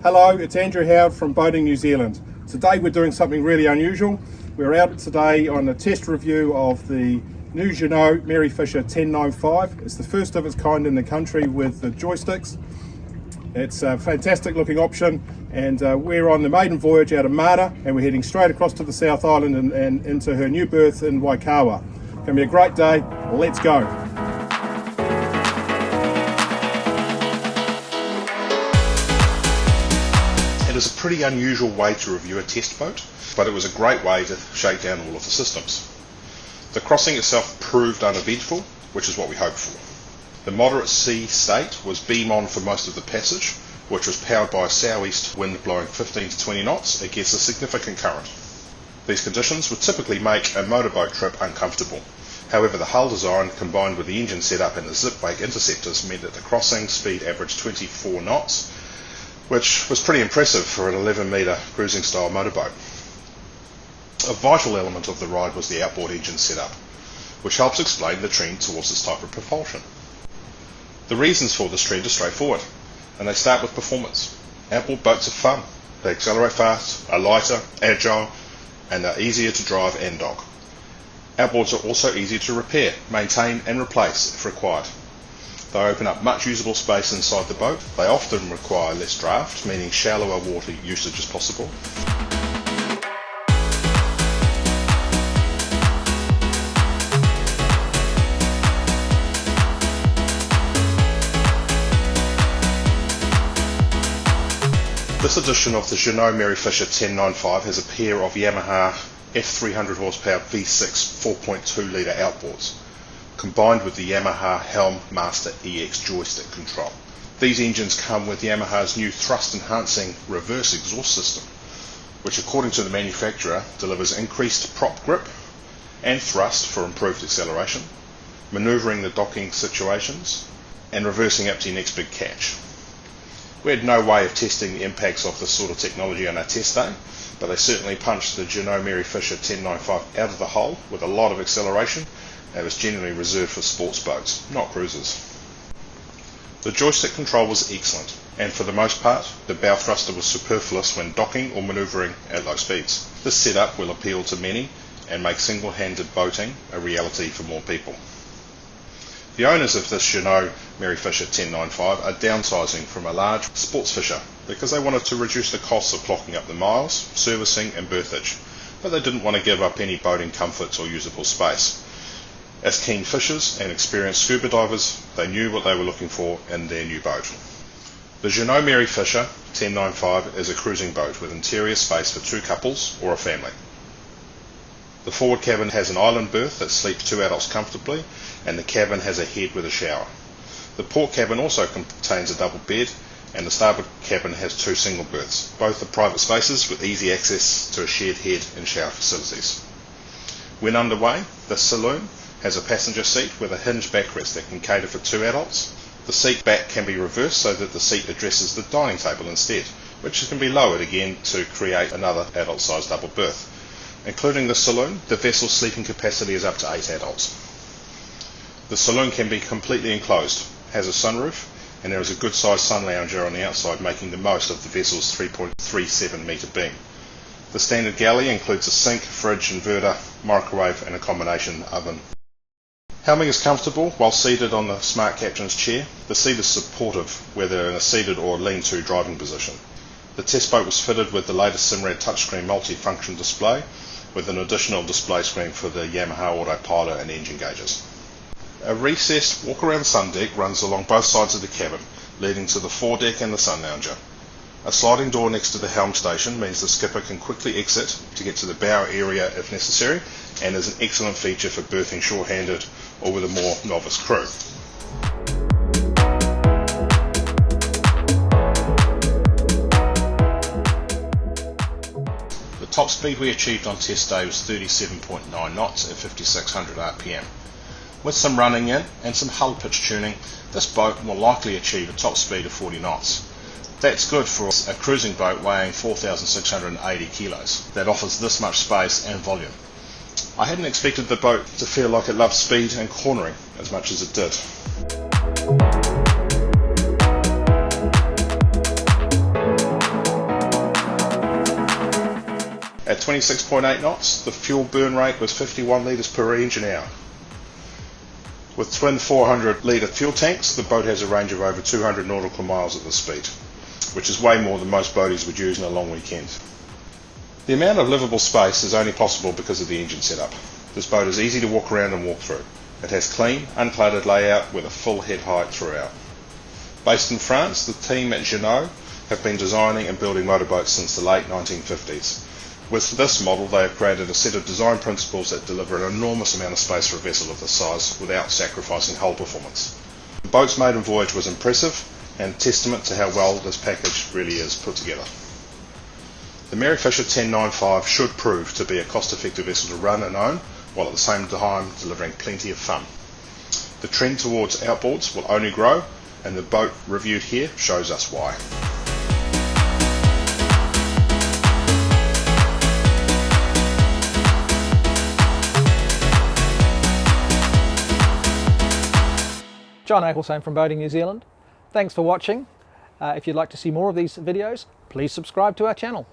Hello, it's Andrew Howard from Boating New Zealand. Today we're doing something really unusual. We're out today on a test review of the new Jeanneau Merry Fisher 1095. It's the first of its kind in the country with the joysticks. It's a fantastic looking option, and we're on the maiden voyage out of Mana, and we're heading straight across to the South Island and into her new berth in Waikawa. It's going to be a great day. Let's go. It is a pretty unusual way to review a test boat, but it was a great way to shake down all of the systems. The crossing itself proved uneventful, which is what we hoped for. The moderate sea state was beam on for most of the passage, which was powered by a southeast wind blowing 15 to 20 knots against a significant current. These conditions would typically make a motorboat trip uncomfortable. However, the hull design combined with the engine setup and the zip wake interceptors meant that the crossing speed averaged 24 knots, which was pretty impressive for an 11-metre cruising style motorboat. A vital element of the ride was the outboard engine setup, which helps explain the trend towards this type of propulsion. The reasons for this trend are straightforward, and they start with performance. Outboard boats are fun. They accelerate fast, are lighter, agile, and are easier to drive and dock. Outboards are also easier to repair, maintain and replace if required. They open up much usable space inside the boat. They often require less draft, meaning shallower water usage is possible. This edition of the Jeanneau Merry Fisher 1095 has a pair of Yamaha F300 horsepower V6 4.2 litre outboards, combined with the Yamaha Helm Master EX joystick control. These engines come with Yamaha's new thrust-enhancing reverse exhaust system, which according to the manufacturer delivers increased prop grip and thrust for improved acceleration, manoeuvring the docking situations, and reversing up to your next big catch. We had no way of testing the impacts of this sort of technology on our test day, but they certainly punched the Jeanneau Merry Fisher 1095 out of the hole with a lot of acceleration. It was generally reserved for sports boats, not cruisers. The joystick control was excellent, and for the most part, the bow thruster was superfluous when docking or manoeuvring at low speeds. This setup will appeal to many and make single-handed boating a reality for more people. The owners of this Jeanneau Merry Fisher 1095 are downsizing from a large sports fisher because they wanted to reduce the costs of clocking up the miles, servicing and berthage, but they didn't want to give up any boating comforts or usable space. As keen fishers and experienced scuba divers, they knew what they were looking for in their new boat. The Jeanneau Merry Fisher 1095 is a cruising boat with interior space for two couples or a family. The forward cabin has an island berth that sleeps two adults comfortably, and the cabin has a head with a shower. The port cabin also contains a double bed, and the starboard cabin has two single berths. Both are private spaces with easy access to a shared head and shower facilities. When underway, the saloon has a passenger seat with a hinged backrest that can cater for two adults. The seat back can be reversed so that the seat addresses the dining table instead, which can be lowered again to create another adult-sized double berth. Including the saloon, the vessel's sleeping capacity is up to 8 adults. The saloon can be completely enclosed, has a sunroof, and there is a good-sized sun lounger on the outside, making the most of the vessel's 3.37 metre beam. The standard galley includes a sink, fridge, inverter, microwave and a combination oven. Helming is comfortable while seated on the smart captain's chair. The seat is supportive whether in a seated or lean-to driving position. The test boat was fitted with the latest Simrad touchscreen multi-function display with an additional display screen for the Yamaha autopilot and engine gauges. A recessed walk-around sun deck runs along both sides of the cabin, leading to the foredeck and the sun lounger. A sliding door next to the helm station means the skipper can quickly exit to get to the bow area if necessary, and is an excellent feature for berthing short-handed or with a more novice crew. The top speed we achieved on test day was 37.9 knots at 5600 RPM. With some running in and some hull pitch tuning, this boat will likely achieve a top speed of 40 knots. That's good for a cruising boat weighing 4,680 kilos that offers this much space and volume. I hadn't expected the boat to feel like it loved speed and cornering as much as it did. At 26.8 knots, the fuel burn rate was 51 litres per engine hour. With twin 400 litre fuel tanks, the boat has a range of over 200 nautical miles at this speed, which is way more than most boaties would use in a long weekend. The amount of livable space is only possible because of the engine setup. This boat is easy to walk around and walk through. It has clean, uncluttered layout with a full head height throughout. Based in France, the team at Jeanneau have been designing and building motorboats since the late 1950s. With this model, they have created a set of design principles that deliver an enormous amount of space for a vessel of this size without sacrificing hull performance. The boat's maiden voyage was impressive and a testament to how well this package really is put together. The Merry Fisher 1095 should prove to be a cost-effective vessel to run and own, while at the same time delivering plenty of fun. The trend towards outboards will only grow, and the boat reviewed here shows us why. John Ecclestone from Boating New Zealand. Thanks for watching. If you'd like to see more of these videos, please subscribe to our channel.